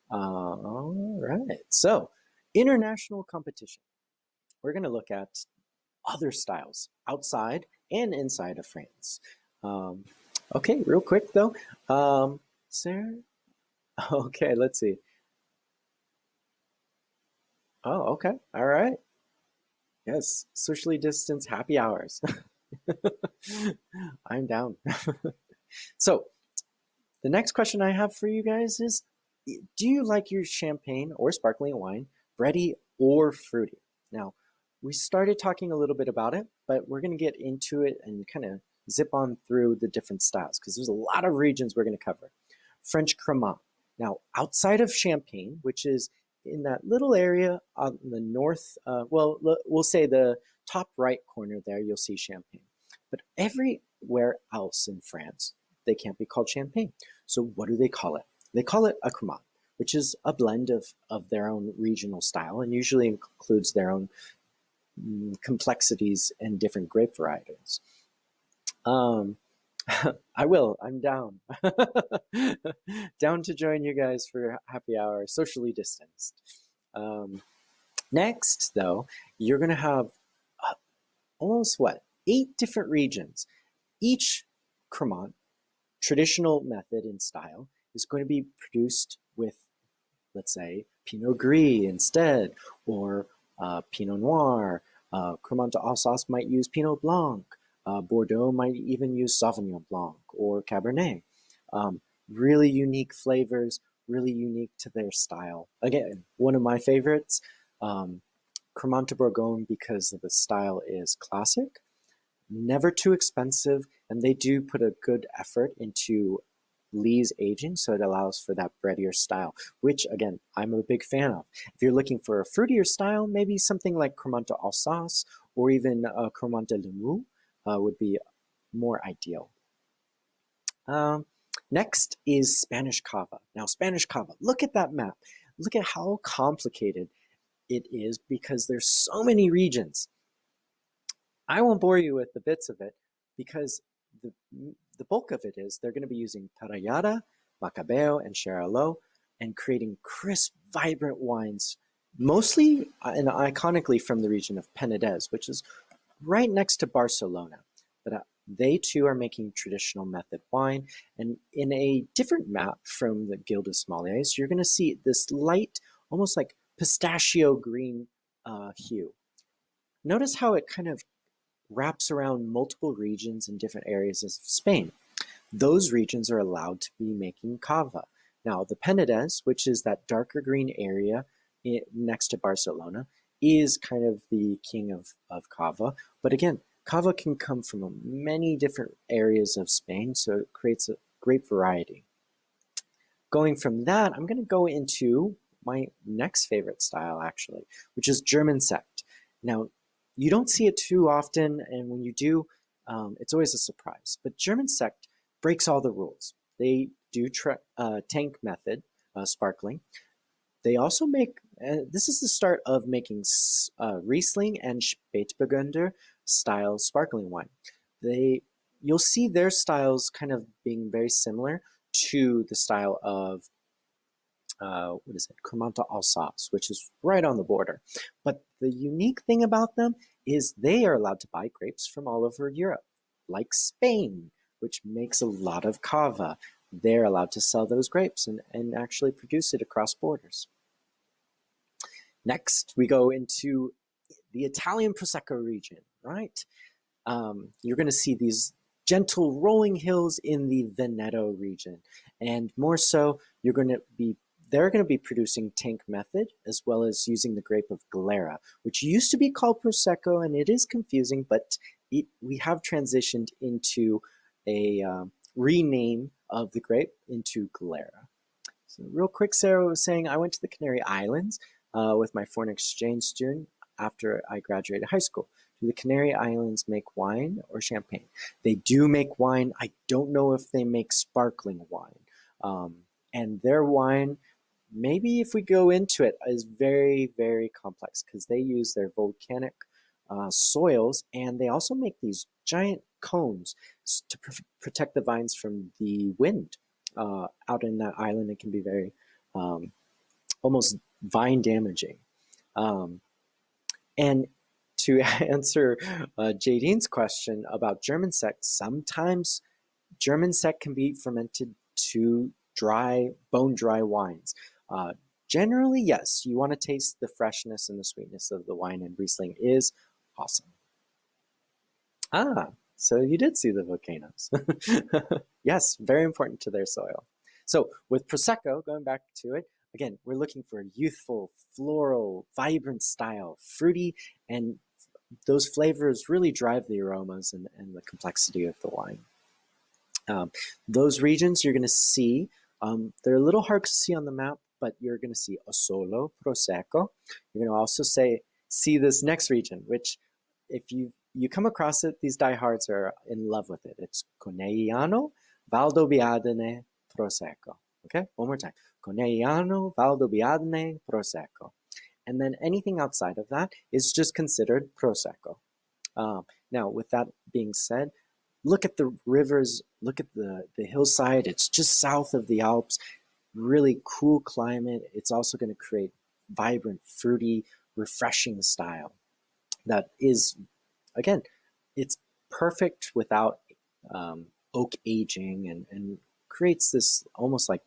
All right, so international competition. We're going to look at other styles outside and inside of France. Okay, real quick though, Sarah. Okay, let's see. Oh, okay, all right. Yes, socially distanced happy hours. I'm down. So the next question I have for you guys is, do you like your champagne or sparkling wine bready or fruity? Now, we started talking a little bit about it, but we're going to get into it and kind of zip on through the different styles because there's a lot of regions we're going to cover. French Cremant. Now, outside of Champagne, which is in that little area on the north, we'll say the top right corner there, you'll see Champagne. But everywhere else in France, they can't be called Champagne. So what do they call it? They call it a Cremant, which is a blend of their own regional style and usually includes their own complexities and different grape varieties. Um, I will. I'm down. Down to join you guys for happy hour, socially distanced. Um, Next, though, you're going to have uh, almost what? 8 different regions. Each Cremant, traditional method and style, is going to be produced with, let's say, Pinot Gris instead, or Pinot Noir. Cremant d'Alsace might use Pinot Blanc. Bordeaux might even use Sauvignon Blanc or Cabernet. Um, really unique flavors, really unique to their style. Again, one of my favorites, um, Cremant de Bourgogne, because the style is classic, never too expensive, and they do put a good effort into Lee's aging, so it allows for that breadier style, which again, I'm a big fan of. If you're looking for a fruitier style, maybe something like Cremant d'Alsace or even Cremant de Limoux would be more ideal. Um, Next is Spanish Cava. Now, Spanish Cava, look at that map. Look at how complicated it is because there's so many regions. I won't bore you with the bits of it because the, the bulk of it is they're going to be using Parellada, Macabeo, and Charolais and creating crisp, vibrant wines, mostly and iconically from the region of Penedès, which is right next to Barcelona. But they too are making traditional method wine. And in a different map from the Guild of Sommeliers, you're going to see this light, almost like pistachio green hue. Notice how it kind of wraps around multiple regions in different areas of Spain. Those regions are allowed to be making cava. Now, the Penedès, which is that darker green area next to Barcelona, is kind of the king of cava. But again, cava can come from many different areas of Spain, so it creates a great variety. Going from that, I'm going to go into my next favorite style, actually, which is German sect. Now, you don't see it too often, and when you do, it's always a surprise. But German sect breaks all the rules. They do tank method, sparkling. They also make, this is the start of making Riesling and Spätburgunder style sparkling wine. You'll see their styles kind of being very similar to the style of what is it, Cremant d'Alsace, which is right on the border. But the unique thing about them is they are allowed to buy grapes from all over Europe, like Spain, which makes a lot of cava. They're allowed to sell those grapes and actually produce it across borders. Next, we go into the Italian Prosecco region, right? You're going to see these gentle rolling hills in the Veneto region. And more so, they're going to be producing tank method as well as using the grape of Glera, which used to be called Prosecco, and it is confusing, but we have transitioned into a rename of the grape into Glera. So real quick, Sarah was saying, I went to the Canary Islands with my foreign exchange student after I graduated high school. Do the Canary Islands make wine or champagne? They do make wine. I don't know if they make sparkling wine. And their wine, maybe if we go into it, is very, very complex because they use their volcanic soils, and they also make these giant cones to protect the vines from the wind. Out in that island, it can be very almost vine damaging. And to answer Jadine's question about German sect, sometimes German sect can be fermented to bone dry wines. Generally, yes, you want to taste the freshness and the sweetness of the wine, and Riesling is awesome. So you did see the volcanoes. Yes, very important to their soil. So with Prosecco, going back to it, again, we're looking for a youthful, floral, vibrant style, fruity, and those flavors really drive the aromas and the complexity of the wine. Those regions you're going to see, they're a little hard to see on the map, but you're going to see Asolo, Prosecco. You're going to also see this next region, which if you come across it, these diehards are in love with it. It's Conegliano, Valdobbiadene, Prosecco. Okay, one more time. Conegliano, Valdobbiadene, Prosecco. And then anything outside of that is just considered Prosecco. Now, with that being said, look at the rivers, look at the hillside. It's just south of the Alps, really cool climate. It's also going to create vibrant, fruity, refreshing style that is, again, it's perfect without oak aging and creates this almost like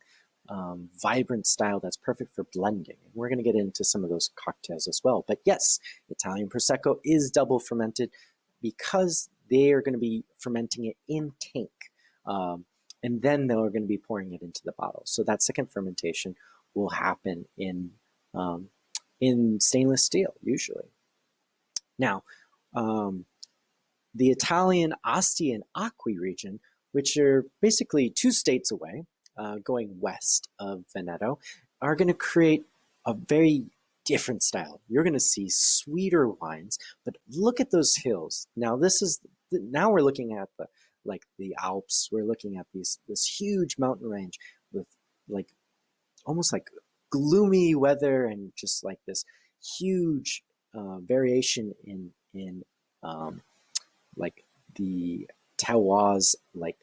vibrant style that's perfect for blending. And we're going to get into some of those cocktails as well. But yes, Italian Prosecco is double fermented because they are going to be fermenting it in tank. And then they're going to be pouring it into the bottle. So that second fermentation will happen in stainless steel, usually. Now, the Italian Asti and Acqui region, which are basically 2 states away, going west of Veneto, are going to create a very different style. You're going to see sweeter wines, but look at those hills. Now now we're looking at the Alps. We're looking at this huge mountain range with like almost like gloomy weather and just like this huge variation in like the terroirs, like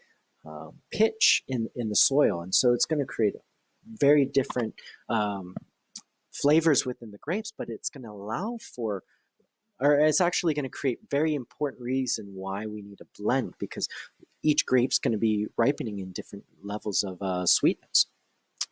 pitch in the soil, and so it's going to create very different flavors within the grapes, but it's going to allow for, or it's actually going to create very important reason why we need a blend, because each grape's going to be ripening in different levels of sweetness.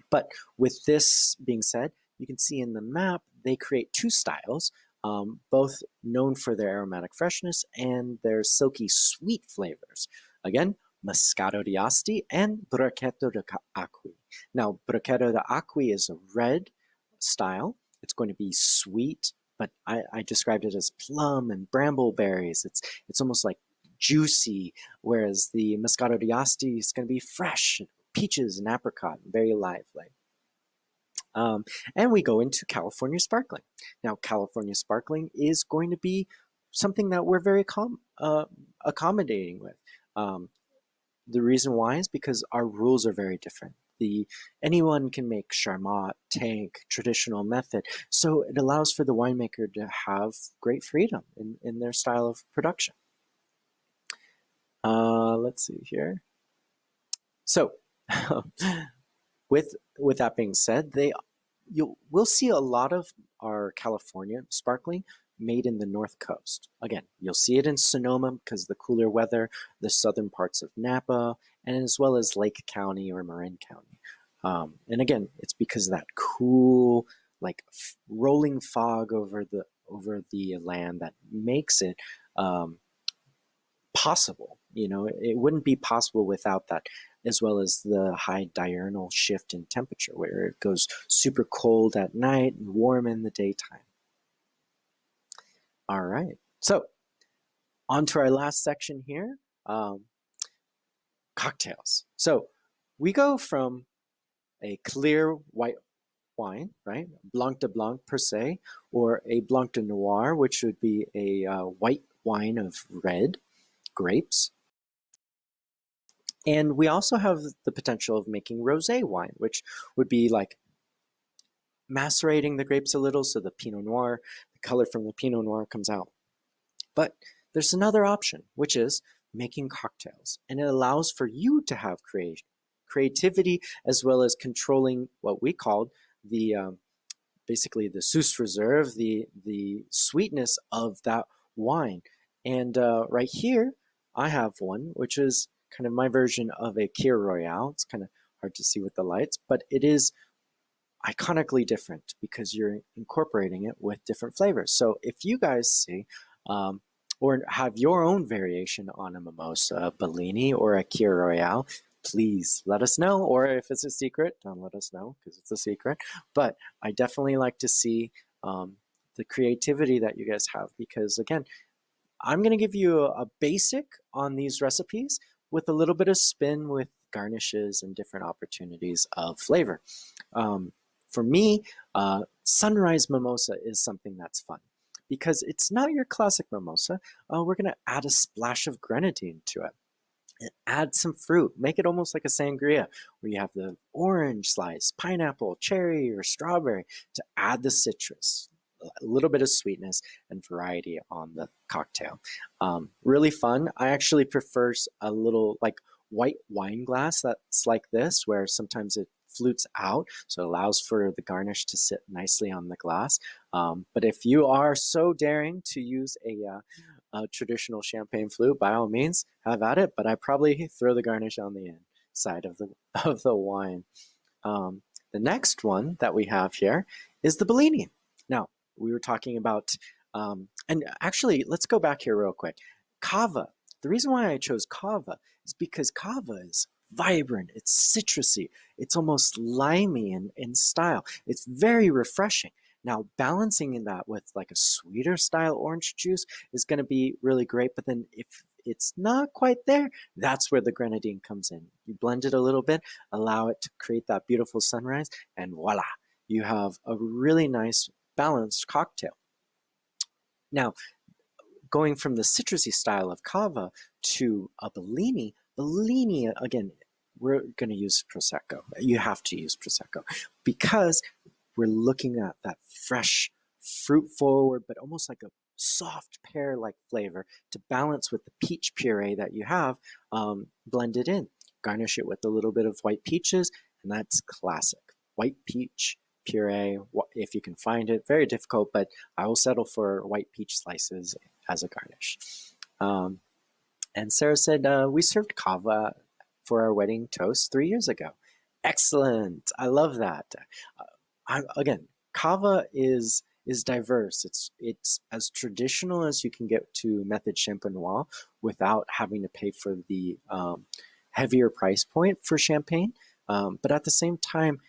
But with this being said, you can see in the map they create 2 styles, both known for their aromatic freshness and their silky sweet flavors. Again, Moscato d'Asti and Brocchetto d'Acqui. Now, Brocchetto d'Acqui is a red style. It's going to be sweet, but I described it as plum and brambleberries. It's almost like juicy, whereas the Moscato d'Asti is going to be fresh, peaches and apricot, very lively. And we go into California Sparkling. Now, California Sparkling is going to be something that we're very accommodating with. The reason why is because our rules are very different. Anyone can make Charmat, tank, traditional method, so it allows for the winemaker to have great freedom in their style of production. Let's see here. So, with that being said, we'll see a lot of our California sparkling made in the North Coast. Again, you'll see it in Sonoma because of the cooler weather, the southern parts of Napa, and as well as Lake County or Marin County. And again, it's because of that cool, like rolling fog over the land that makes it possible. You know, it wouldn't be possible without that, as well as the high diurnal shift in temperature, where it goes super cold at night and warm in the daytime. All right, so on to our last section here, cocktails. So we go from a clear white wine, right, Blanc de Blanc per se, or a Blanc de Noir, which would be a white wine of red grapes. And we also have the potential of making rosé wine, which would be like macerating the grapes a little so the Pinot Noir, the color from the Pinot Noir comes out. But there's another option, which is making cocktails. And it allows for you to have creativity as well as controlling what we called the basically the sous reserve, the sweetness of that wine. And right here, I have one, which is kind of my version of a Kir Royale. It's kind of hard to see with the lights, but it is iconically different because you're incorporating it with different flavors. So if you guys see or have your own variation on a mimosa, Bellini, or a Kir Royale, please let us know. Or if it's a secret, don't let us know because it's a secret. But I definitely like to see the creativity that you guys have because, again, I'm going to give you a basic on these recipes with a little bit of spin with garnishes and different opportunities of flavor. Um, for me, sunrise mimosa is something that's fun because it's not your classic mimosa. We're going to add a splash of grenadine to it. Add some fruit, make it almost like a sangria where you have the orange slice, pineapple, cherry, or strawberry to add the citrus, a little bit of sweetness and variety on the cocktail. Really fun. I actually prefer a little like white wine glass that's like this, where sometimes it flutes out, so it allows for the garnish to sit nicely on the glass. But if you are so daring to use a traditional champagne flute, by all means, have at it. But I probably throw the garnish on the inside of the of the wine. Um, the next one that we have here is the Bellini. Now, we were talking about, and actually, let's go back here real quick. Cava. The reason why I chose cava is because cava is vibrant, it's citrusy, it's almost limey in style. It's very refreshing. Now, balancing that with like a sweeter style orange juice is going to be really great. But then if it's not quite there, that's where the grenadine comes in. You blend it a little bit, allow it to create that beautiful sunrise, and voila, you have a really nice balanced cocktail. Now, going from the citrusy style of cava to a Bellini, Bellini, again, we're going to use Prosecco. You have to use Prosecco because we're looking at that fresh, fruit forward, but almost like a soft pear like flavor to balance with the peach puree that you have blended in. Garnish it with a little bit of white peaches, and that's classic. White peach puree, if you can find it. Very difficult, but I will settle for white peach slices as a garnish. And Sarah said, we served cava for our wedding toast 3 years ago. Excellent. I love that. Again, cava is diverse. It's as traditional as you can get to method champenois without having to pay for the heavier price point for champagne. But at the same time,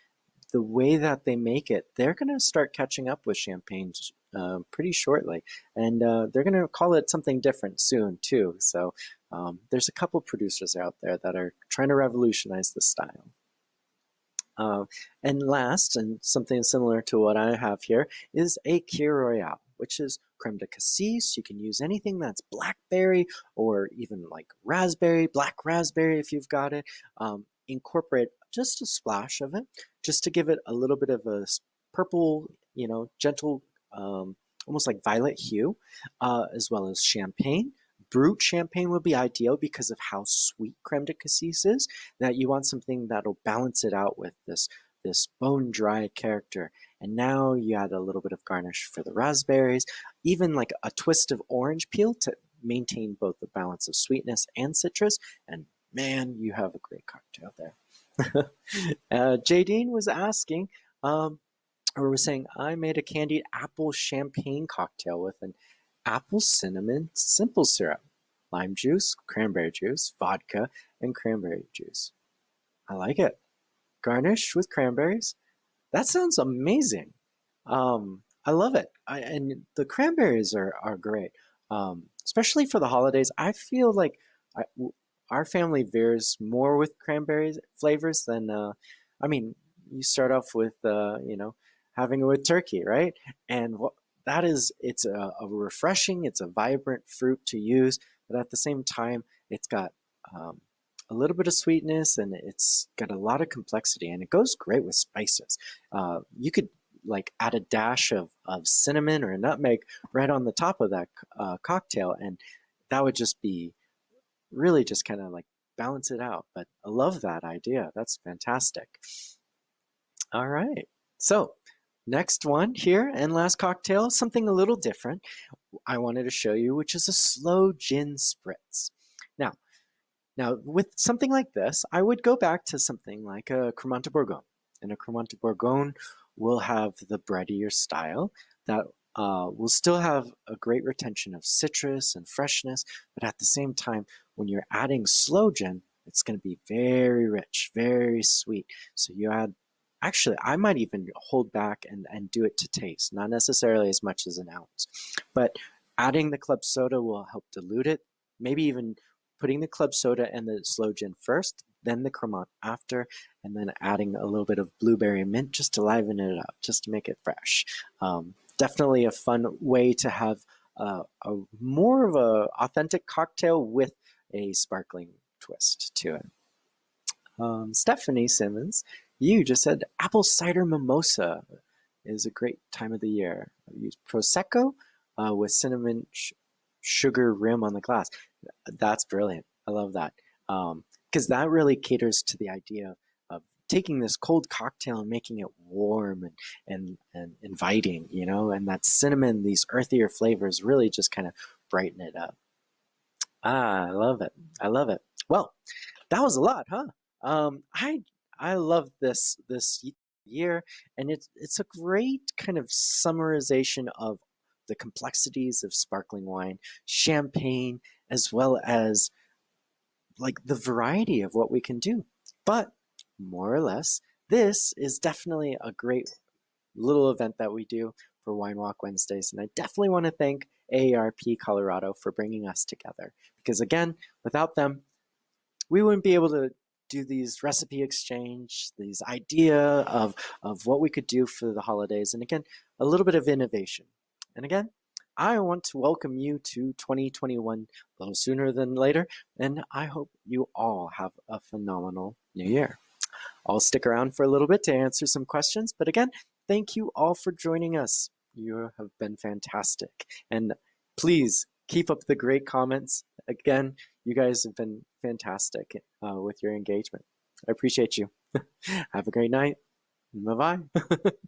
the way that they make it, they're going to start catching up with champagne pretty shortly, and they're going to call it something different soon too. So there's a couple producers out there that are trying to revolutionize the style. And last, and something similar to what I have here, is a Kir Royale, which is creme de cassis. You can use anything that's blackberry or even like raspberry, black raspberry if you've got it. Incorporate just a splash of it, just to give it a little bit of a purple, gentle, almost like violet hue, as well as champagne. Brut champagne would be ideal because of how sweet creme de cassis is, that you want something that'll balance it out with this bone dry character. And now you add a little bit of garnish for the raspberries, even like a twist of orange peel to maintain both the balance of sweetness and citrus. And man, you have a great cocktail there. Jadine was asking, or was saying, I made a candied apple champagne cocktail with an apple cinnamon simple syrup, lime juice, cranberry juice, vodka, and cranberry juice. I like it. Garnish with cranberries. That sounds amazing. I love it. And the cranberries are great, especially for the holidays. I feel like I, our family veers more with cranberry flavors than, I mean, you start off with, having it with turkey, right? And that is, it's a refreshing, it's a vibrant fruit to use, but at the same time, it's got a little bit of sweetness and it's got a lot of complexity, and it goes great with spices. You could like add a dash of cinnamon or nutmeg right on the top of that cocktail, and that would just be really just kind of like balance it out. But I love that idea. That's fantastic. All right. So next one here and last cocktail, something a little different I wanted to show you, which is a slow gin spritz. Now, with something like this, I would go back to something like a Cremant de Bourgogne. And a Cremant de Bourgogne will have the breadier style that will still have a great retention of citrus and freshness, but at the same time, when you're adding slow gin, it's going to be very rich, very sweet. So you add, actually, I might even hold back and do it to taste, not necessarily as much as an ounce. But Adding the club soda will help dilute it. Maybe even putting the club soda and the sloe gin first, then the Cremant after, and then adding a little bit of blueberry mint just to liven it up, just to make it fresh. Definitely a fun way to have a more of a authentic cocktail with a sparkling twist to it. Stephanie Simmons, you just said apple cider mimosa is a great time of the year. I use Prosecco with cinnamon sugar rim on the glass. That's brilliant. I love that. Because that really caters to the idea of taking this cold cocktail and making it warm and inviting, you know, and that cinnamon, these earthier flavors really just kind of brighten it up. Ah, I love it. I love it. Well, that was a lot, huh? I love this year, and it's a great kind of summarization of the complexities of sparkling wine, champagne, as well as like the variety of what we can do. But more or less, this is definitely a great little event that we do for Wine Walk Wednesdays. And I definitely want to thank AARP Colorado for bringing us together. Because again, without them, we wouldn't be able to do these recipe exchange, these idea of what we could do for the holidays. And again, a little bit of innovation. And again, I want to welcome you to 2021 a little sooner than later. And I hope you all have a phenomenal new year. I'll stick around for a little bit to answer some questions. But again, thank you all for joining us. You have been fantastic. And please keep up the great comments. Again, you guys have been fantastic with your engagement. I appreciate you. Have a great night. Bye bye.